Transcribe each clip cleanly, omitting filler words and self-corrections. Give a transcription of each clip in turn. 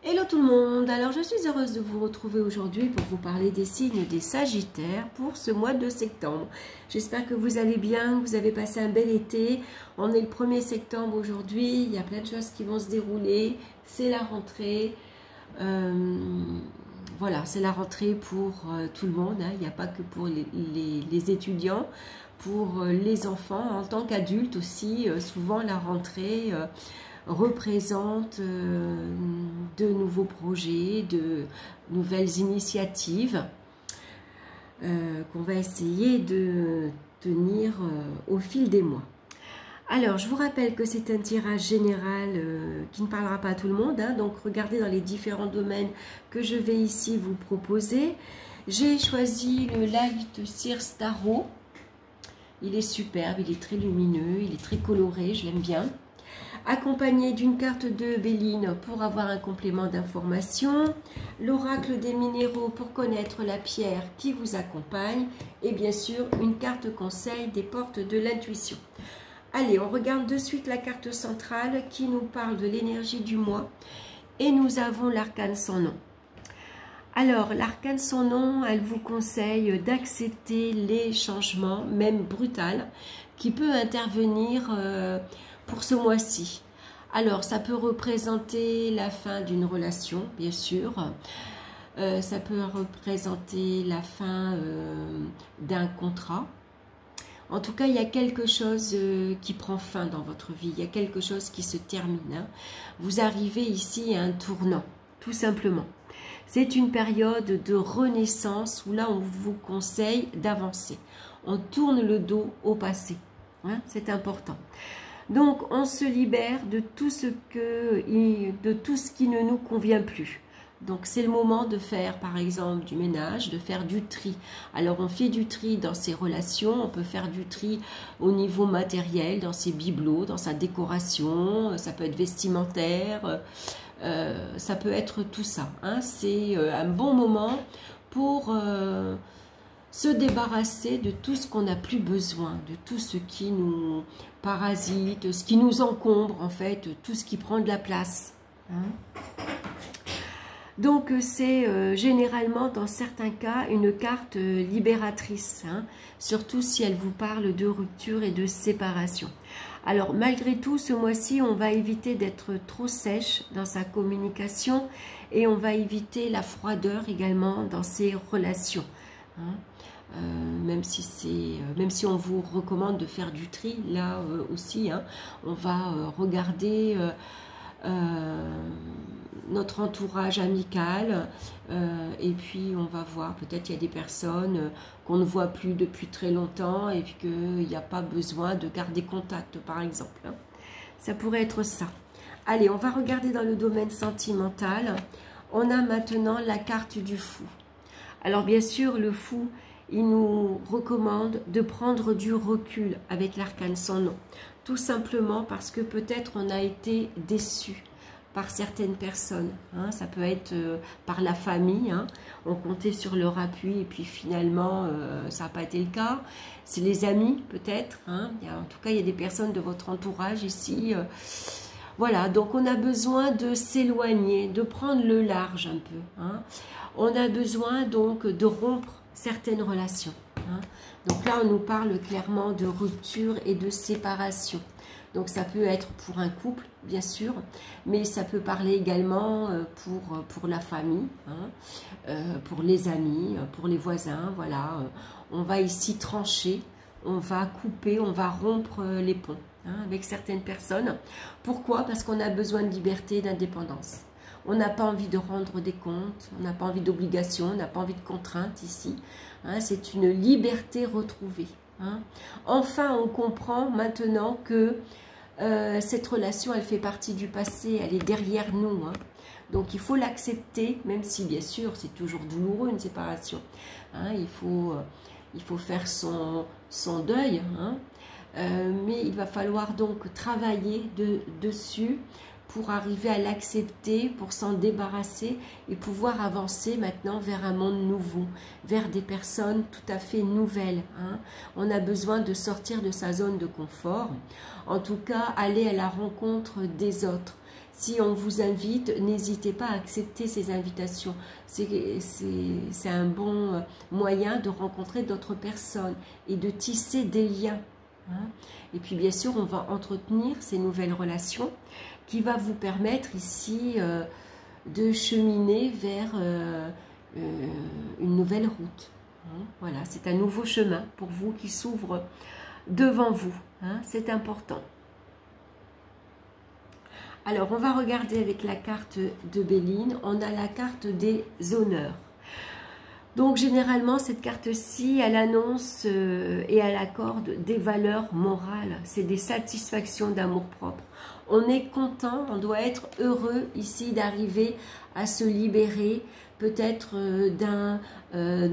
Hello tout le monde, alors je suis heureuse de vous retrouver aujourd'hui pour vous parler des signes des Sagittaires pour ce mois de septembre. J'espère que vous allez bien, que vous avez passé un bel été. On est le 1er septembre aujourd'hui, il y a plein de choses qui vont se dérouler, c'est la rentrée. Voilà, c'est la rentrée pour tout le monde, hein. Il n'y a pas que pour les étudiants, pour les enfants, en tant qu'adultes aussi, souvent la rentrée représente de nouveaux projets, de nouvelles initiatives qu'on va essayer de tenir au fil des mois. Alors, je vous rappelle que c'est un tirage général qui ne parlera pas à tout le monde, hein, donc regardez dans les différents domaines que je vais ici vous proposer. J'ai choisi le Light Circe Tarot. Il est superbe, il est très lumineux, il est très coloré, je l'aime bien. Accompagné d'une carte de Béline pour avoir un complément d'information, l'oracle des minéraux pour connaître la pierre qui vous accompagne et bien sûr une carte conseil des portes de l'intuition. Allez, on regarde de suite la carte centrale qui nous parle de l'énergie du mois et nous avons l'arcane sans nom. Alors, l'arcane sans nom, elle vous conseille d'accepter les changements, même brutaux, qui peut intervenir pour ce mois-ci. Alors, ça peut représenter la fin d'une relation, bien sûr. Ça peut représenter la fin d'un contrat. En tout cas, il y a quelque chose qui prend fin dans votre vie. Il y a quelque chose qui se termine, hein. Vous arrivez ici à un tournant, tout simplement. C'est une période de renaissance où là, on vous conseille d'avancer. On tourne le dos au passé, hein, c'est important. Donc, on se libère de tout ce qui ne nous convient plus. Donc, c'est le moment de faire, par exemple, du ménage, de faire du tri. Alors, on fait du tri dans ses relations, on peut faire du tri au niveau matériel, dans ses bibelots, dans sa décoration, ça peut être vestimentaire, ça peut être tout ça, hein. C'est un bon moment pour se débarrasser de tout ce qu'on n'a plus besoin, de tout ce qui nous parasite, ce qui nous encombre en fait, tout ce qui prend de la place, hein. Donc c'est généralement dans certains cas une carte libératrice, hein, surtout si elle vous parle de rupture et de séparation. Alors malgré tout, ce mois-ci, on va éviter d'être trop sèche dans sa communication et on va éviter la froideur également dans ses relations, hein. Même si on vous recommande de faire du tri, là aussi, hein, on va regarder notre entourage amical et puis on va voir, peut-être il y a des personnes qu'on ne voit plus depuis très longtemps et puis qu'il n'y a pas besoin de garder contact, par exemple, hein. Ça pourrait être ça. Allez, on va regarder dans le domaine sentimental. On a maintenant la carte du fou. Alors bien sûr, le fou, il nous recommande de prendre du recul avec l'arcane sans nom. Tout simplement parce que peut-être on a été déçu par certaines personnes, hein. Ça peut être par la famille, hein. On comptait sur leur appui et puis finalement ça n'a pas été le cas. C'est les amis peut-être, hein. En tout cas il y a des personnes de votre entourage ici. Voilà, donc on a besoin de s'éloigner, de prendre le large un peu, hein. On a besoin donc de rompre certaines relations, hein. Donc là on nous parle clairement de rupture et de séparation. Donc ça peut être pour un couple, bien sûr, mais ça peut parler également pour la famille, hein, pour les amis, pour les voisins. Voilà, on va ici trancher, on va couper, on va rompre les ponts, hein, avec certaines personnes. Pourquoi? Parce qu'on a besoin de liberté, d'indépendance. On n'a pas envie de rendre des comptes, on n'a pas envie d'obligations, on n'a pas envie de contraintes ici, hein, c'est une liberté retrouvée, hein. Enfin, on comprend maintenant que cette relation, elle fait partie du passé, elle est derrière nous, hein. Donc il faut l'accepter, même si bien sûr c'est toujours douloureux une séparation, hein. Il faut faire son deuil, hein. Mais il va falloir donc travailler dessus pour arriver à l'accepter, pour s'en débarrasser et pouvoir avancer maintenant vers un monde nouveau, vers des personnes tout à fait nouvelles, hein. On a besoin de sortir de sa zone de confort, en tout cas aller à la rencontre des autres. Si on vous invite, n'hésitez pas à accepter ces invitations. C'est un bon moyen de rencontrer d'autres personnes et de tisser des liens. Hein. Et puis bien sûr, on va entretenir ces nouvelles relations qui va vous permettre ici de cheminer vers une nouvelle route. Hein. Voilà, c'est un nouveau chemin pour vous qui s'ouvre devant vous. Hein. C'est important. Alors, on va regarder avec la carte de Béline. On a la carte des honneurs. Donc, généralement, cette carte-ci, elle annonce et elle accorde des valeurs morales. C'est des satisfactions d'amour-propre. On est content, on doit être heureux ici d'arriver à se libérer peut-être d'un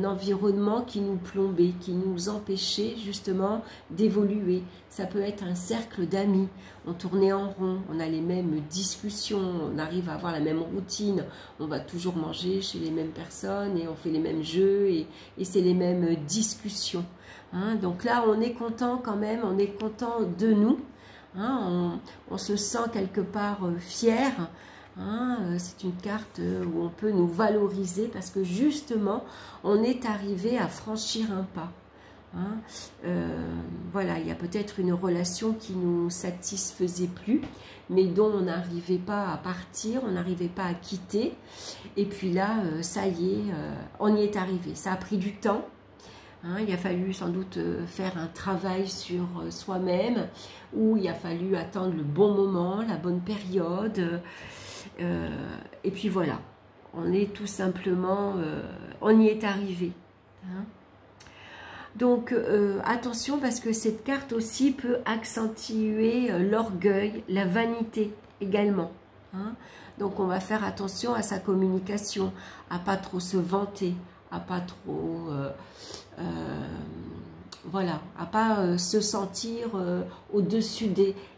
environnement qui nous plombait, qui nous empêchait justement d'évoluer. Ça peut être un cercle d'amis, on tournait en rond, on a les mêmes discussions, on arrive à avoir la même routine, on va toujours manger chez les mêmes personnes et on fait les mêmes jeux et c'est les mêmes discussions. Hein. Donc là, on est content quand même, on est content de nous, hein. On se sent quelque part fier. Hein, c'est une carte où on peut nous valoriser parce que justement on est arrivé à franchir un pas. Hein. Voilà, il y a peut-être une relation qui nous satisfaisait plus, mais dont on n'arrivait pas à partir, on n'arrivait pas à quitter. Et puis là, ça y est, on y est arrivé. Ça a pris du temps. Hein, il a fallu sans doute faire un travail sur soi-même, ou il a fallu attendre le bon moment, la bonne période. Et puis voilà, on est tout simplement, on y est arrivé. Hein. Donc attention parce que cette carte aussi peut accentuer l'orgueil, la vanité également. Hein. Donc on va faire attention à sa communication, à pas trop se vanter, à pas trop, voilà, à pas se sentir au-dessus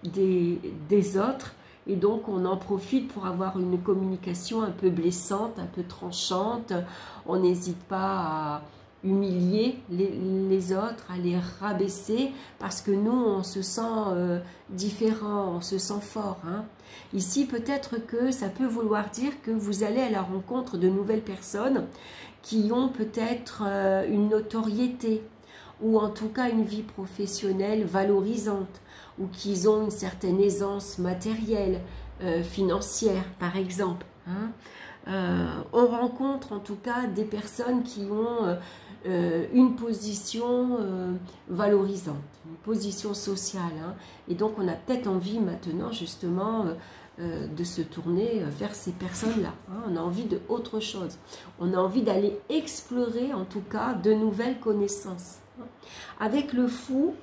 des autres. Et donc, on en profite pour avoir une communication un peu blessante, un peu tranchante. On n'hésite pas à humilier les autres, à les rabaisser, parce que nous, on se sent différent, on se sent fort. Hein. Ici, peut-être que ça peut vouloir dire que vous allez à la rencontre de nouvelles personnes qui ont peut-être une notoriété, ou en tout cas une vie professionnelle valorisante, ou qui ont une certaine aisance matérielle, financière par exemple. Hein. On rencontre en tout cas des personnes qui ont une position valorisante, une position sociale. Hein. Et donc on a peut-être envie maintenant justement de se tourner vers ces personnes-là. Hein. On a envie de autre chose. On a envie d'aller explorer en tout cas de nouvelles connaissances. Hein. Avec le fou,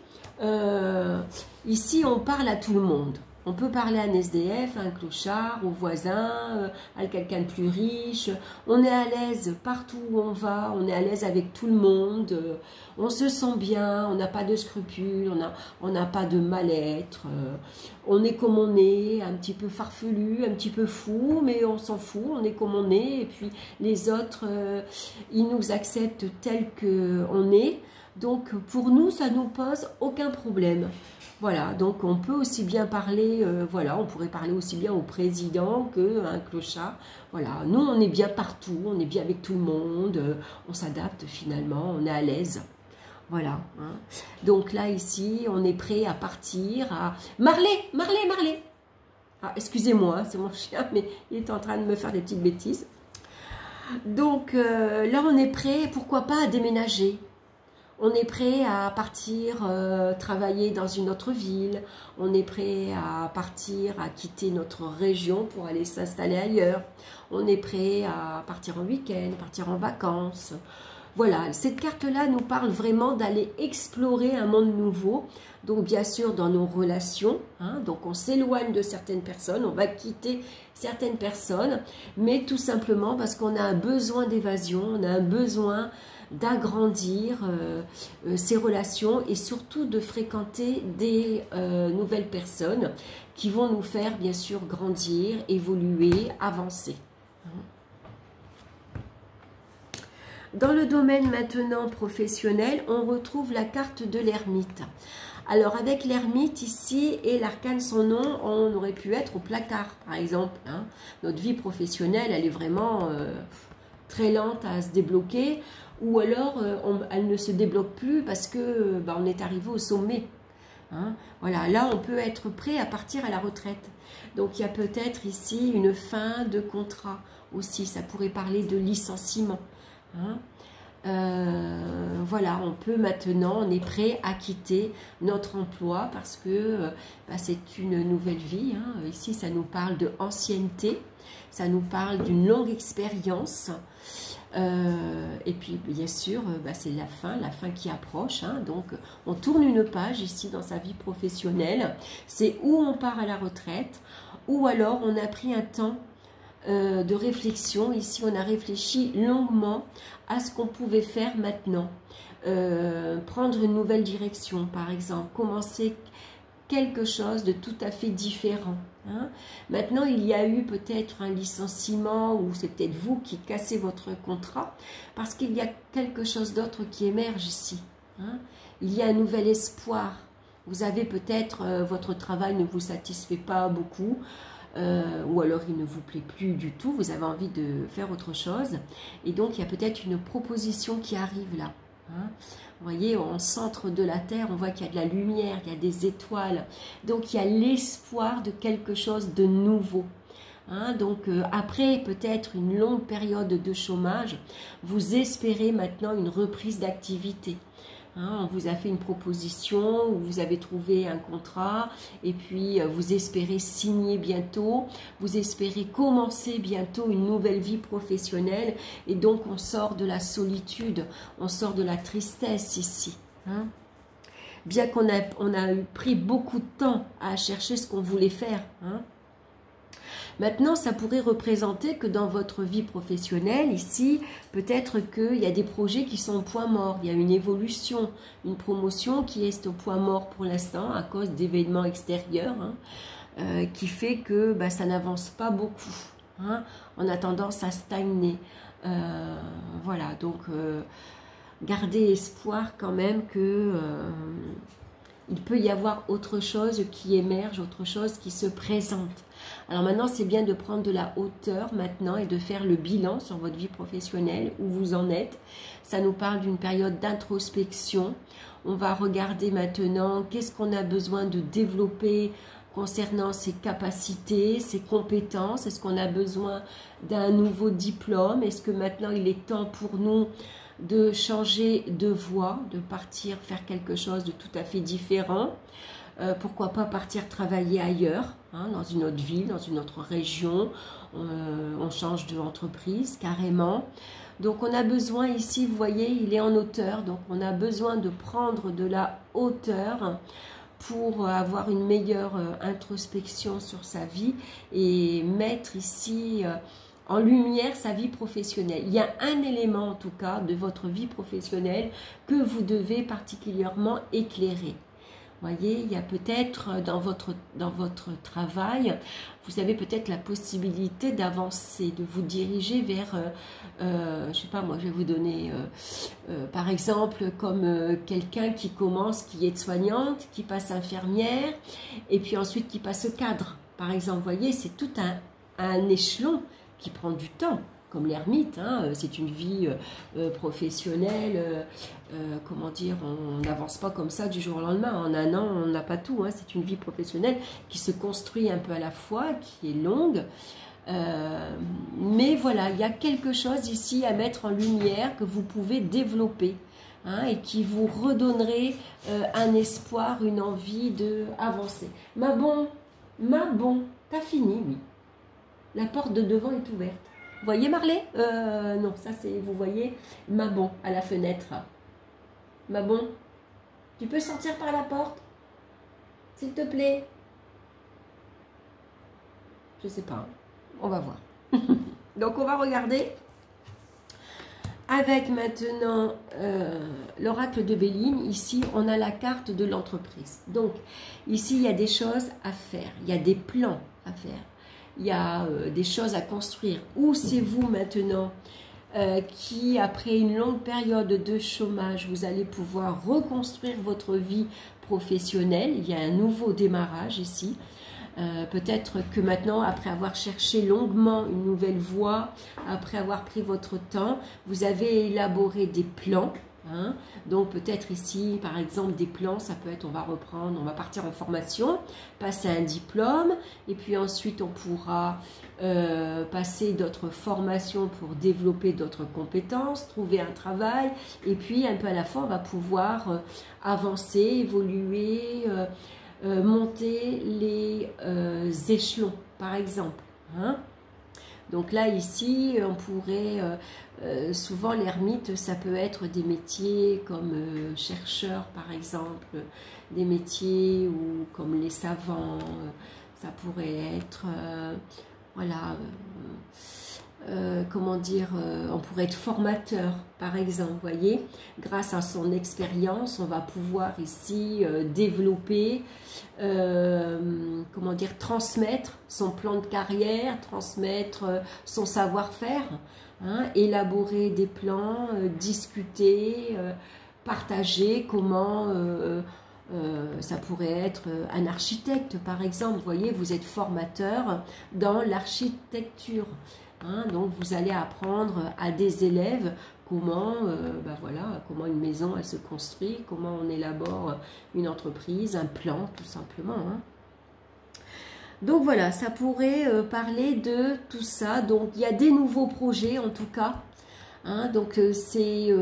ici on parle à tout le monde. On peut parler à un SDF, à un clochard, au voisin, à quelqu'un de plus riche. On est à l'aise partout où on va, on est à l'aise avec tout le monde. On se sent bien, on n'a pas de scrupules, on n'a pas de mal-être. On est comme on est, un petit peu farfelu, un petit peu fou, mais on s'en fout, on est comme on est. Et puis les autres, ils nous acceptent tels qu'on est. Donc pour nous, ça ne nous pose aucun problème. Voilà, donc on peut aussi bien parler, voilà, on pourrait parler aussi bien au président qu'à un clochard. Voilà, nous on est bien partout, on est bien avec tout le monde, on s'adapte finalement, on est à l'aise. Voilà, hein. Donc là ici, on est prêt à partir, à... Marley, Marley, Marley. Ah, excusez-moi, c'est mon chien, mais il est en train de me faire des petites bêtises. Donc là on est prêt, pourquoi pas, à déménager. On est prêt à partir travailler dans une autre ville. On est prêt à partir, à quitter notre région pour aller s'installer ailleurs. On est prêt à partir en week-end, partir en vacances. Voilà, cette carte-là nous parle vraiment d'aller explorer un monde nouveau. Donc bien sûr dans nos relations, hein, donc on s'éloigne de certaines personnes, on va quitter certaines personnes, mais tout simplement parce qu'on a un besoin d'évasion, on a un besoin d'agrandir ces relations et surtout de fréquenter des nouvelles personnes qui vont nous faire bien sûr grandir, évoluer, avancer. Dans le domaine maintenant professionnel, on retrouve la carte de l'ermite. Alors avec l'ermite ici et l'arcane son nom, on aurait pu être au placard par exemple. Hein. Notre vie professionnelle, elle est vraiment très lente à se débloquer, ou alors elle ne se débloque plus parce que on est arrivé au sommet. Hein. Voilà, là on peut être prêt à partir à la retraite. Donc il y a peut-être ici une fin de contrat aussi, ça pourrait parler de licenciement. Hein. Voilà, on peut maintenant, on est prêt à quitter notre emploi parce que c'est une nouvelle vie. Hein. Ici, ça nous parle de ancienneté, ça nous parle d'une longue expérience. Et puis, bien sûr, c'est la fin qui approche. Hein. Donc, on tourne une page ici dans sa vie professionnelle. C'est où on part à la retraite, ou alors on a pris un temps de réflexion. Ici, on a réfléchi longuement à ce qu'on pouvait faire maintenant. Prendre une nouvelle direction, par exemple. Commencer quelque chose de tout à fait différent. Hein. Maintenant, il y a eu peut-être un licenciement ou c'est peut-être vous qui cassez votre contrat parce qu'il y a quelque chose d'autre qui émerge ici. Hein. Il y a un nouvel espoir. Vous avez peut-être, votre travail ne vous satisfait pas beaucoup. Ou alors il ne vous plaît plus du tout, vous avez envie de faire autre chose, et donc il y a peut-être une proposition qui arrive là. Hein. Vous voyez, au centre de la Terre, on voit qu'il y a de la lumière, il y a des étoiles, donc il y a l'espoir de quelque chose de nouveau. Hein, donc après peut-être une longue période de chômage, vous espérez maintenant une reprise d'activité. Hein, on vous a fait une proposition, où vous avez trouvé un contrat et puis vous espérez signer bientôt, vous espérez commencer bientôt une nouvelle vie professionnelle et donc on sort de la solitude, on sort de la tristesse ici. Hein. Bien qu'on a pris beaucoup de temps à chercher ce qu'on voulait faire. Hein. Maintenant, ça pourrait représenter que dans votre vie professionnelle, ici, peut-être qu'il y a des projets qui sont au point mort. Il y a une évolution, une promotion qui est au point mort pour l'instant à cause d'événements extérieurs, hein, qui fait que ça n'avance pas beaucoup. Hein. On a tendance à stagner. Voilà, donc gardez espoir quand même que... il peut y avoir autre chose qui émerge, autre chose qui se présente. Alors maintenant, c'est bien de prendre de la hauteur maintenant et de faire le bilan sur votre vie professionnelle, où vous en êtes. Ça nous parle d'une période d'introspection. On va regarder maintenant qu'est-ce qu'on a besoin de développer concernant ses capacités, ses compétences. Est-ce qu'on a besoin d'un nouveau diplôme? Est-ce que maintenant il est temps pour nous de changer de voie, de partir faire quelque chose de tout à fait différent? Pourquoi pas partir travailler ailleurs, hein, dans une autre ville, dans une autre région, on change d'entreprise carrément. Donc on a besoin ici, vous voyez, il est en hauteur, donc on a besoin de prendre de la hauteur pour avoir une meilleure introspection sur sa vie et mettre ici en lumière sa vie professionnelle. Il y a un élément en tout cas de votre vie professionnelle que vous devez particulièrement éclairer. Vous voyez, il y a peut-être dans votre travail, vous avez peut-être la possibilité d'avancer, de vous diriger vers, je ne sais pas, moi je vais vous donner par exemple comme quelqu'un qui commence, qui est soignante, qui passe infirmière et puis ensuite qui passe cadre. Par exemple, vous voyez, c'est tout un échelon qui prend du temps. Comme l'ermite, hein, c'est une vie professionnelle, comment dire, on n'avance pas comme ça du jour au lendemain, en un an on n'a pas tout, hein, c'est une vie professionnelle qui se construit un peu à la fois, qui est longue, mais voilà, il y a quelque chose ici à mettre en lumière que vous pouvez développer, hein, et qui vous redonnerait un espoir, une envie d'avancer. Ma bon, t'as fini, oui, la porte de devant est ouverte. Vous voyez Marley? Non, ça c'est, vous voyez, Mabon à la fenêtre. Mabon, tu peux sortir par la porte? S'il te plaît? Je sais pas, on va voir. Donc on va regarder avec maintenant l'oracle de Béline. Ici, on a la carte de l'entreprise. Donc ici, il y a des choses à faire, il y a des plans à faire. Il y a des choses à construire. Où c'est vous maintenant qui, après une longue période de chômage, vous allez pouvoir reconstruire votre vie professionnelle. Il y a un nouveau démarrage ici. Peut-être que maintenant, après avoir cherché longuement une nouvelle voie, après avoir pris votre temps, vous avez élaboré des plans. Hein. Donc peut-être ici, par exemple, des plans, ça peut être, on va reprendre, on va partir en formation, passer un diplôme, et puis ensuite on pourra passer d'autres formations pour développer d'autres compétences, trouver un travail, et puis un peu à la fois, on va pouvoir avancer, évoluer, monter les échelons, par exemple. Hein. Donc là, ici, on pourrait, souvent l'ermite, ça peut être des métiers comme chercheur, par exemple, des métiers ou comme les savants, ça pourrait être, voilà, comment dire, on pourrait être formateur, par exemple, vous voyez, grâce à son expérience, on va pouvoir ici développer, comment dire, transmettre son plan de carrière, transmettre son savoir-faire, hein, élaborer des plans, discuter, partager comment ça pourrait être un architecte, par exemple, vous voyez, vous êtes formateur dans l'architecture. Hein, donc vous allez apprendre à des élèves comment, voilà, comment une maison elle se construit, comment on élabore une entreprise, un plan tout simplement. Hein. Donc voilà, ça pourrait parler de tout ça. Donc il y a des nouveaux projets en tout cas. Hein, donc c'est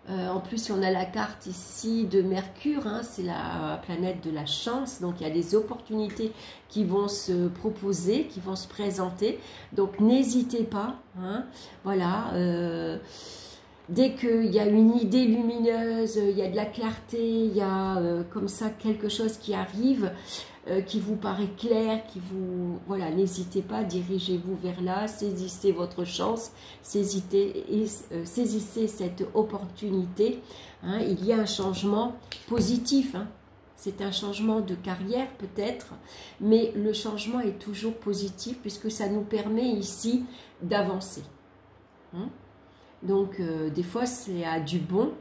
en plus, on a la carte ici de Mercure, hein, c'est la planète de la chance. Donc, il y a des opportunités qui vont se proposer, qui vont se présenter. Donc, n'hésitez pas. Hein, voilà. Dès qu'il y a une idée lumineuse, il y a de la clarté, il y a comme ça quelque chose qui arrive, qui vous paraît clair, qui vous... Voilà, n'hésitez pas, dirigez-vous vers là, saisissez votre chance, saisissez cette opportunité. Hein, il y a un changement positif, hein. C'est un changement de carrière peut-être, mais le changement est toujours positif puisque ça nous permet ici d'avancer. Hein. Donc, des fois, c'est à du bon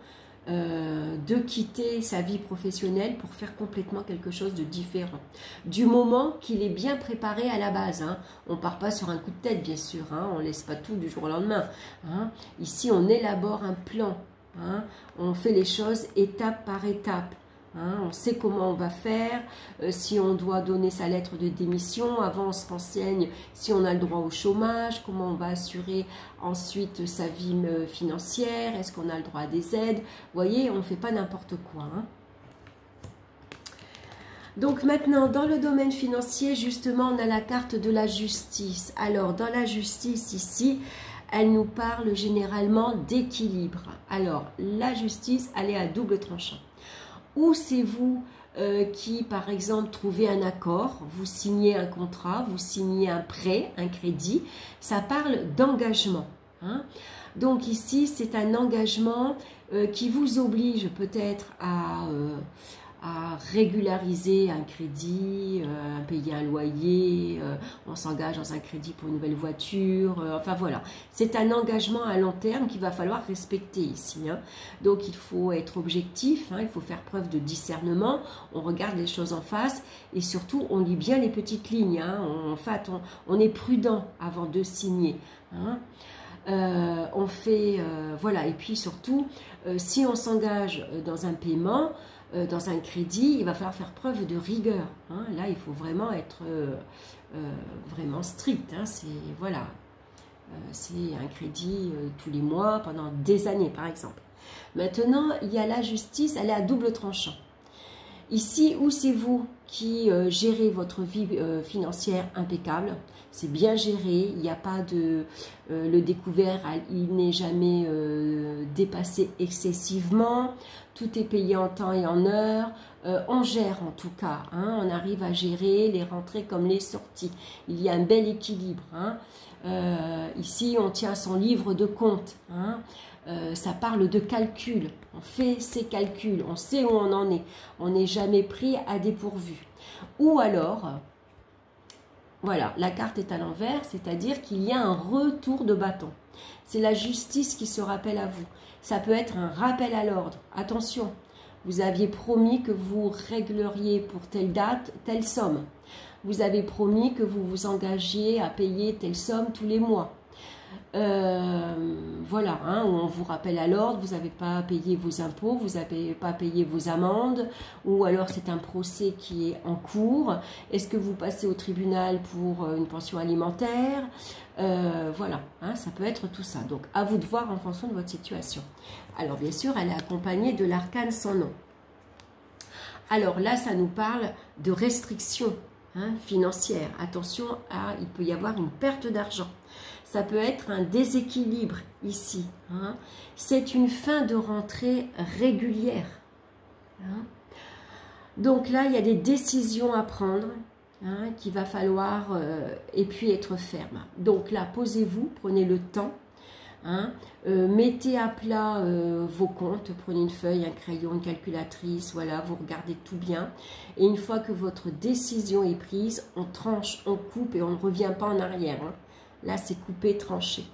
de quitter sa vie professionnelle pour faire complètement quelque chose de différent. Du moment qu'il est bien préparé à la base. Hein. On ne part pas sur un coup de tête, bien sûr. Hein. On ne laisse pas tout du jour au lendemain. Hein. Ici, on élabore un plan. Hein. On fait les choses étape par étape. Hein, on sait comment on va faire, si on doit donner sa lettre de démission, avant on se renseigne si on a le droit au chômage, comment on va assurer ensuite sa vie financière, est-ce qu'on a le droit à des aides, vous voyez, on ne fait pas n'importe quoi. Hein. Donc maintenant, dans le domaine financier, justement, on a la carte de la justice. Alors, dans la justice ici, elle nous parle généralement d'équilibre. Alors, la justice, elle est à double tranchant. Ou c'est vous qui, par exemple, trouvez un accord, vous signez un contrat, vous signez un prêt, un crédit, ça parle d'engagement. Hein. Donc ici, c'est un engagement qui vous oblige peut-être à régulariser un crédit, à payer un loyer, on s'engage dans un crédit pour une nouvelle voiture, enfin voilà. C'est un engagement à long terme qu'il va falloir respecter ici. Hein. Donc il faut être objectif, hein, il faut faire preuve de discernement, on regarde les choses en face et surtout on lit bien les petites lignes. Hein. En fait, on est prudent avant de signer. Hein. On fait, voilà, et puis surtout, si on s'engage dans un paiement, dans un crédit, il va falloir faire preuve de rigueur. Hein. Là, il faut vraiment être vraiment strict. Hein. C'est voilà, c'est un crédit tous les mois pendant des années, par exemple. Maintenant, il y a la justice, elle est à double tranchant. Ici, où c'est vous qui gérez votre vie financière impeccable, c'est bien géré, il n'y a pas de... le découvert, il n'est jamais dépassé excessivement, tout est payé en temps et en heure, on gère en tout cas, hein, on arrive à gérer les rentrées comme les sorties, il y a un bel équilibre. Hein. Ici, on tient son livre de compte, hein. Ça parle de calcul, on fait ses calculs, on sait où on en est, on n'est jamais pris à dépourvu. Ou alors, voilà, la carte est à l'envers, c'est-à-dire qu'il y a un retour de bâton. C'est la justice qui se rappelle à vous. Ça peut être un rappel à l'ordre. Attention, vous aviez promis que vous régleriez pour telle date, telle somme. Vous avez promis que vous vous engagiez à payer telle somme tous les mois. Voilà, hein, on vous rappelle à l'ordre, vous n'avez pas payé vos impôts, vous n'avez pas payé vos amendes, ou alors c'est un procès qui est en cours. Est-ce que vous passez au tribunal pour une pension alimentaire? Voilà, hein, ça peut être tout ça. Donc, à vous de voir en fonction de votre situation. Alors, bien sûr, elle est accompagnée de l'arcane sans nom. Alors là, ça nous parle de restrictions, hein, financières. Attention, il peut y avoir une perte d'argent. Ça peut être un déséquilibre ici. Hein. C'est une fin de rentrée régulière. Hein. Donc là, il y a des décisions à prendre, hein, qu'il va falloir et puis être ferme. Donc là, posez-vous, prenez le temps. Hein, mettez à plat vos comptes, prenez une feuille, un crayon, une calculatrice, voilà, vous regardez tout bien. Et une fois que votre décision est prise, on tranche, on coupe et on ne revient pas en arrière. Hein. Là, c'est coupé, tranché.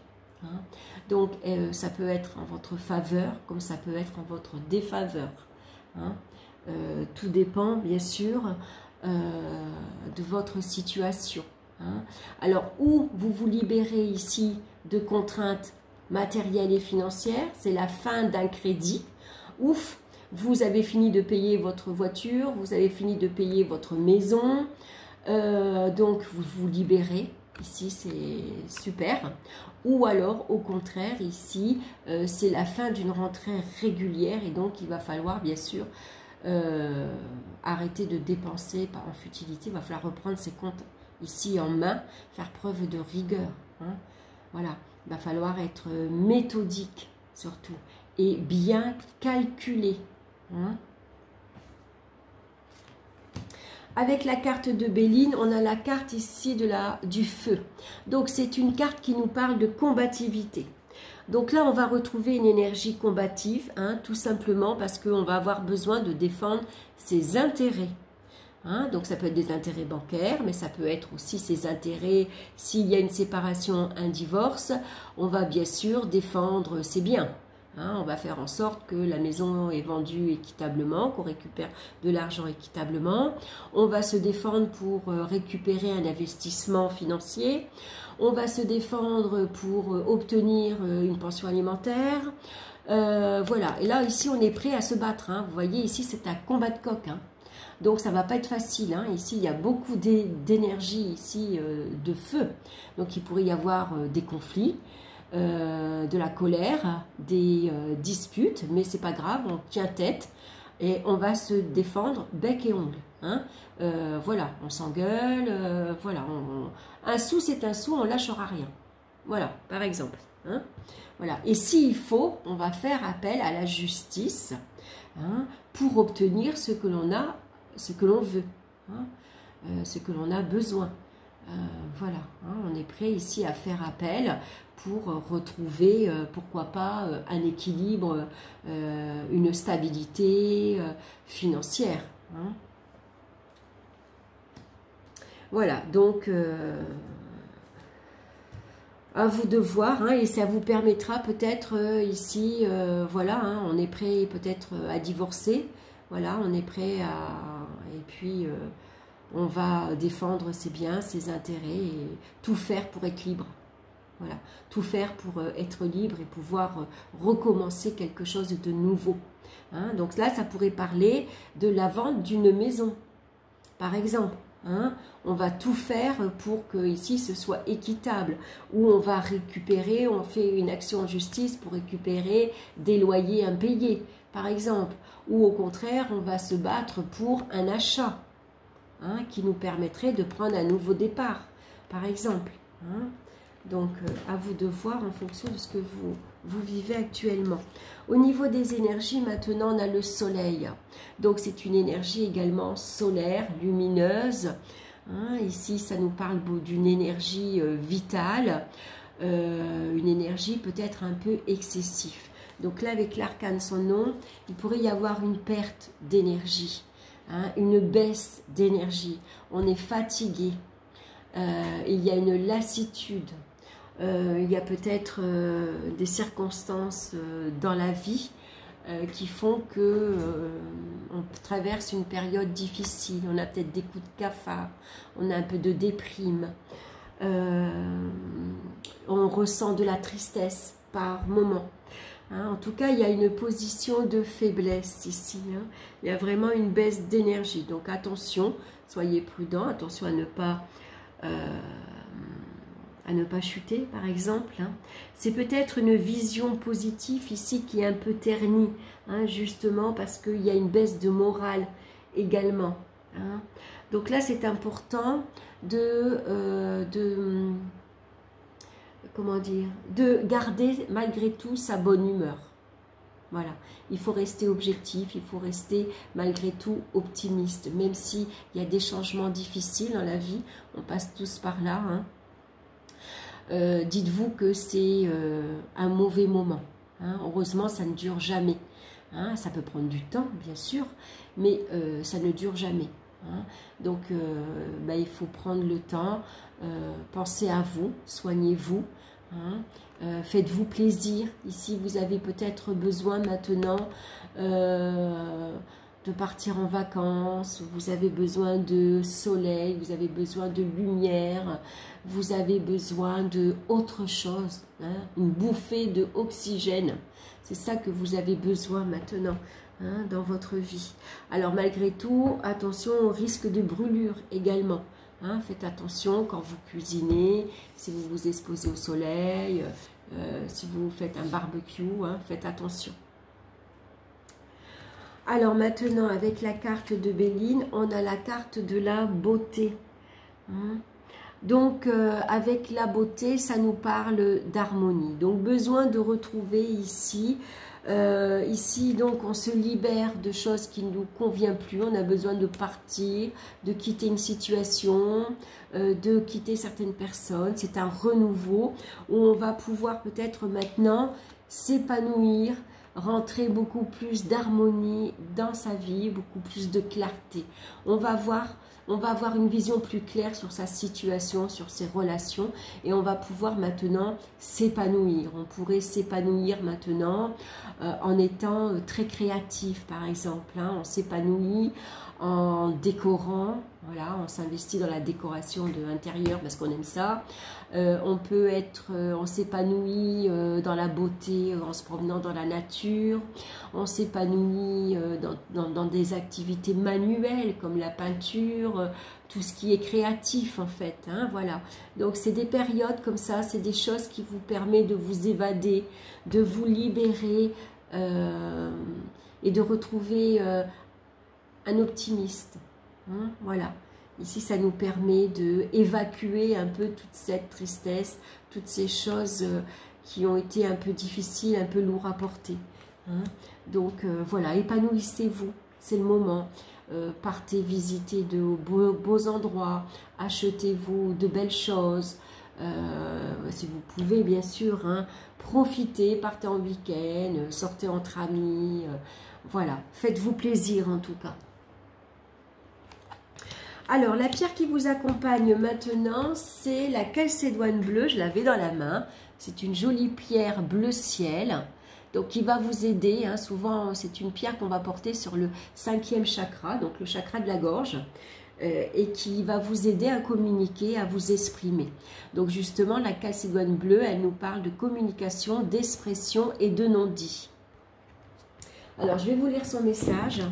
Hein. Donc, ça peut être en votre faveur, comme ça peut être en votre défaveur. Hein. Tout dépend, bien sûr, de votre situation. Hein. Alors, où vous vous libérez ici de contraintes matérielles et financières, c'est la fin d'un crédit. Ouf, vous avez fini de payer votre voiture, vous avez fini de payer votre maison, donc vous vous libérez. Ici, c'est super. Ou alors, au contraire, ici, c'est la fin d'une rentrée régulière et donc il va falloir, bien sûr, arrêter de dépenser en futilité. Il va falloir reprendre ses comptes ici en main, faire preuve de rigueur. Hein. Voilà, il va falloir être méthodique surtout et bien calculé. Hein. Avec la carte de Béline, on a la carte ici du feu. Donc, c'est une carte qui nous parle de combativité. Donc là, on va retrouver une énergie combative, hein, tout simplement parce qu'on va avoir besoin de défendre ses intérêts. Hein, donc, ça peut être des intérêts bancaires, mais ça peut être aussi ses intérêts. S'il y a une séparation, un divorce, on va bien sûr défendre ses biens. Hein, on va faire en sorte que la maison est vendue équitablement, qu'on récupère de l'argent équitablement. On va se défendre pour récupérer un investissement financier. On va se défendre pour obtenir une pension alimentaire. Voilà, et là, ici, on est prêt à se battre. Hein. Vous voyez, ici, c'est un combat de coq. Hein. Donc, ça ne va pas être facile. Hein. Ici, il y a beaucoup d'énergie, ici, de feu. Donc, il pourrait y avoir des conflits. De la colère, des disputes, mais c'est pas grave, on tient tête et on va se défendre bec et ongle. Hein. Voilà, on s'engueule, voilà, un sou c'est un sou, on lâchera rien. Voilà, par exemple. Hein. Voilà. Et s'il faut, on va faire appel à la justice, hein, pour obtenir ce que l'on a, ce que l'on veut, hein, ce que l'on a besoin. Voilà, hein, on est prêt ici à faire appel pour retrouver, pourquoi pas, un équilibre, une stabilité financière. Hein. Voilà, donc à vous de voir, hein, et ça vous permettra peut-être ici, voilà, hein, on est prêt peut-être à divorcer, voilà, on est prêt à... Et puis... on va défendre ses biens, ses intérêts et tout faire pour être libre. Voilà, tout faire pour être libre et pouvoir recommencer quelque chose de nouveau. Hein. Donc là, ça pourrait parler de la vente d'une maison, par exemple. Hein. On va tout faire pour que ici ce soit équitable, ou on va récupérer, on fait une action en justice pour récupérer des loyers impayés, par exemple. Ou au contraire, on va se battre pour un achat. Hein, qui nous permettrait de prendre un nouveau départ, par exemple. Hein. Donc, à vous de voir en fonction de ce que vous vivez actuellement. Au niveau des énergies, maintenant, on a le soleil. Donc, c'est une énergie également solaire, lumineuse. Hein. Ici, ça nous parle d'une énergie vitale, une énergie peut-être un peu excessive. Donc là, avec l'arcane sans nom, il pourrait y avoir une perte d'énergie. Hein, une baisse d'énergie, on est fatigué, il y a une lassitude, Il y a peut-être des circonstances dans la vie qui font que on traverse une période difficile. On a peut-être des coups de cafard, on a un peu de déprime, on ressent de la tristesse par moment. Hein, en tout cas, il y a une position de faiblesse ici. Hein. Il y a vraiment une baisse d'énergie. Donc attention, soyez prudents, attention à ne pas chuter, par exemple. Hein. C'est peut-être une vision positive ici qui est un peu ternie, hein, justement parce qu'il y a une baisse de morale également. Hein. Donc là, c'est important comment dire, de garder malgré tout sa bonne humeur. Voilà, il faut rester objectif, il faut rester malgré tout optimiste, même s'il y a des changements difficiles dans la vie, on passe tous par là. Hein. Dites-vous que c'est un mauvais moment. Hein. Heureusement, ça ne dure jamais. Hein. Ça peut prendre du temps, bien sûr, mais ça ne dure jamais. Hein. Donc, il faut prendre le temps, pensez à vous, soignez-vous, hein. Faites-vous plaisir. Ici, vous avez peut-être besoin maintenant de partir en vacances, vous avez besoin de soleil, vous avez besoin de lumière, vous avez besoin de autre chose, hein, une bouffée de oxygène. C'est ça que vous avez besoin maintenant. Hein, dans votre vie. Alors malgré tout, attention au risque de brûlure également. Hein, faites attention quand vous cuisinez, si vous vous exposez au soleil, si vous faites un barbecue, hein, faites attention. Alors maintenant, avec la carte de Béline, on a la carte de la beauté. Hein. Donc avec la beauté, ça nous parle d'harmonie. Donc besoin de retrouver ici... ici, donc, on se libère de choses qui ne nous conviennent plus. On a besoin de partir, de quitter une situation, de quitter certaines personnes. C'est un renouveau où on va pouvoir peut-être maintenant s'épanouir, rentrer beaucoup plus d'harmonie dans sa vie, beaucoup plus de clarté. On va avoir une vision plus claire sur sa situation, sur ses relations, et on va pouvoir maintenant s'épanouir. On pourrait s'épanouir maintenant en étant très créatif, par exemple. Hein. On s'épanouit en décorant, voilà, on s'investit dans la décoration de l'intérieur parce qu'on aime ça. On s'épanouit dans la beauté en se promenant dans la nature. On s'épanouit dans des activités manuelles comme la peinture, tout ce qui est créatif en fait. Hein, voilà. Donc c'est des périodes comme ça, c'est des choses qui vous permettent de vous évader, de vous libérer et de retrouver un optimiste. Hein, voilà. Ici, ça nous permet d'évacuer un peu toute cette tristesse, toutes ces choses qui ont été un peu difficiles, un peu lourdes à porter. Hein. Donc, voilà, épanouissez-vous, c'est le moment. Partez visiter de beaux endroits, achetez-vous de belles choses. Si vous pouvez, bien sûr, hein, profitez, partez en week-end, sortez entre amis. Voilà, faites-vous plaisir en tout cas. Alors, la pierre qui vous accompagne maintenant, c'est la calcédoine bleue. Je l'avais dans la main. C'est une jolie pierre bleu ciel. Donc, qui va vous aider. Hein. Souvent, c'est une pierre qu'on va porter sur le 5e chakra, donc le chakra de la gorge, et qui va vous aider à communiquer, à vous exprimer. Donc, justement, la calcédoine bleue, elle nous parle de communication, d'expression et de non-dit. Alors, je vais vous lire son message.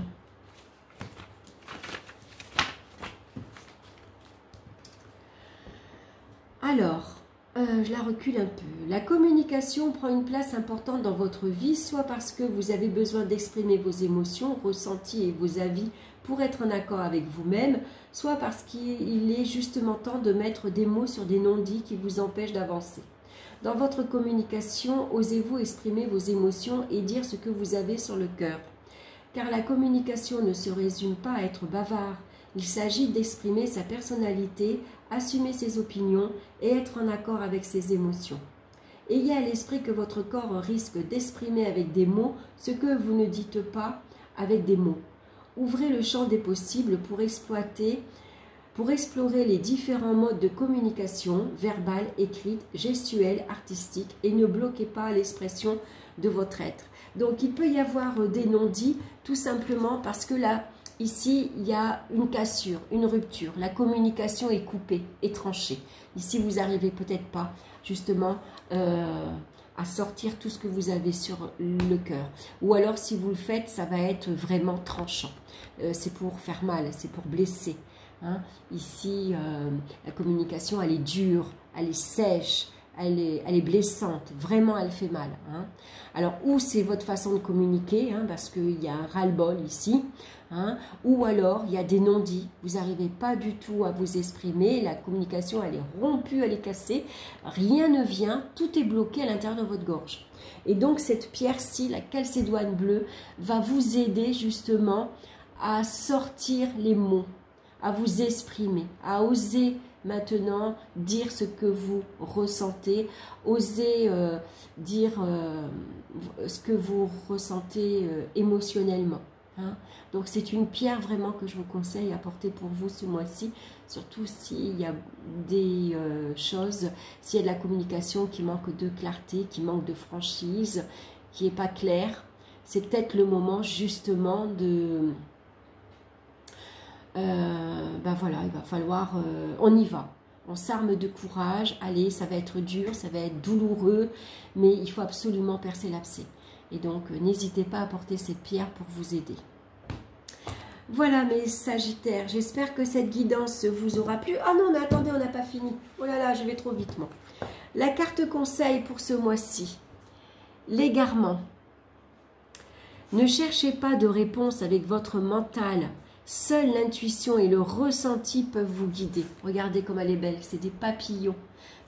Alors, je la recule un peu. La communication prend une place importante dans votre vie, soit parce que vous avez besoin d'exprimer vos émotions, ressentis et vos avis pour être en accord avec vous-même, soit parce qu'il est justement temps de mettre des mots sur des non-dits qui vous empêchent d'avancer. Dans votre communication, osez-vous exprimer vos émotions et dire ce que vous avez sur le cœur. Car la communication ne se résume pas à être bavard. Il s'agit d'exprimer sa personnalité, assumer ses opinions et être en accord avec ses émotions. Ayez à l'esprit que votre corps risque d'exprimer avec des mots ce que vous ne dites pas avec des mots. Ouvrez le champ des possibles pour exploiter pour explorer les différents modes de communication, verbale, écrite, gestuelle, artistique, et ne bloquez pas l'expression de votre être. Donc il peut y avoir des non-dits tout simplement parce que là, ici, il y a une cassure, une rupture. La communication est coupée, est tranchée. Ici, vous n'arrivez peut-être pas justement à sortir tout ce que vous avez sur le cœur. Ou alors, si vous le faites, ça va être vraiment tranchant. C'est pour faire mal, c'est pour blesser. Hein. Ici, la communication, elle est dure, elle est sèche, elle est blessante. Vraiment, elle fait mal. Hein. Alors, ou c'est votre façon de communiquer, hein, parce qu'il y a un ras-le-bol ici, hein, ou alors il y a des non-dits. Vous n'arrivez pas du tout à vous exprimer, la communication, elle est rompue, elle est cassée, rien ne vient, tout est bloqué à l'intérieur de votre gorge. Et donc, cette pierre-ci, la calcédoine bleue, va vous aider justement à sortir les mots, à vous exprimer, à oser maintenant dire ce que vous ressentez, oser dire ce que vous ressentez émotionnellement. Hein. Donc c'est une pierre vraiment que je vous conseille à porter pour vous ce mois-ci, surtout s'il y a des choses, s'il y a de la communication qui manque de clarté, qui manque de franchise, qui n'est pas claire. C'est peut-être le moment justement de... ben voilà, il va falloir, on y va, on s'arme de courage, allez, ça va être dur, ça va être douloureux, mais il faut absolument percer l'abcès. Et donc, n'hésitez pas à porter cette pierre pour vous aider. Voilà mes Sagittaires, j'espère que cette guidance vous aura plu. Ah non, mais attendez, on n'a pas fini. Oh là là, je vais trop vite, moi. La carte conseil pour ce mois-ci, l'égarement. Ne cherchez pas de réponse avec votre mental. Seule l'intuition et le ressenti peuvent vous guider. Regardez comme elle est belle, c'est des papillons.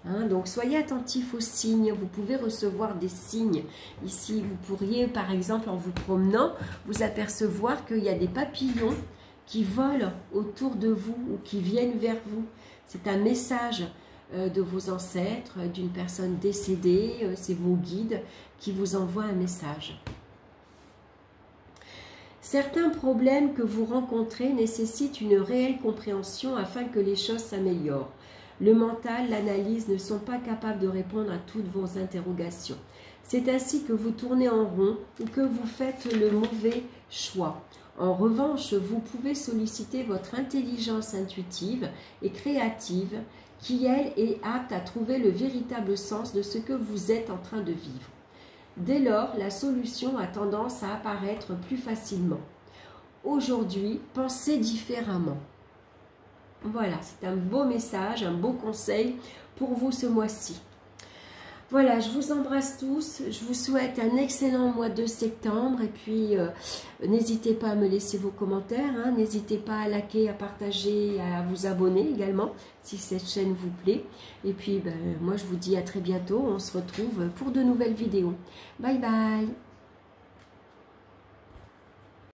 Hein, donc soyez attentifs aux signes, vous pouvez recevoir des signes. Ici, vous pourriez par exemple en vous promenant, vous apercevoir qu'il y a des papillons qui volent autour de vous ou qui viennent vers vous. C'est un message de vos ancêtres, d'une personne décédée, c'est vos guides qui vous envoient un message. Certains problèmes que vous rencontrez nécessitent une réelle compréhension afin que les choses s'améliorent. Le mental, l'analyse ne sont pas capables de répondre à toutes vos interrogations. C'est ainsi que vous tournez en rond ou que vous faites le mauvais choix. En revanche, vous pouvez solliciter votre intelligence intuitive et créative qui, elle, est apte à trouver le véritable sens de ce que vous êtes en train de vivre. Dès lors, la solution a tendance à apparaître plus facilement. Aujourd'hui, pensez différemment. Voilà, c'est un beau message, un beau conseil pour vous ce mois-ci. Voilà, je vous embrasse tous, je vous souhaite un excellent mois de septembre et puis n'hésitez pas à me laisser vos commentaires, hein, n'hésitez pas à liker, à partager, à vous abonner également si cette chaîne vous plaît. Et puis moi je vous dis à très bientôt, on se retrouve pour de nouvelles vidéos. Bye bye.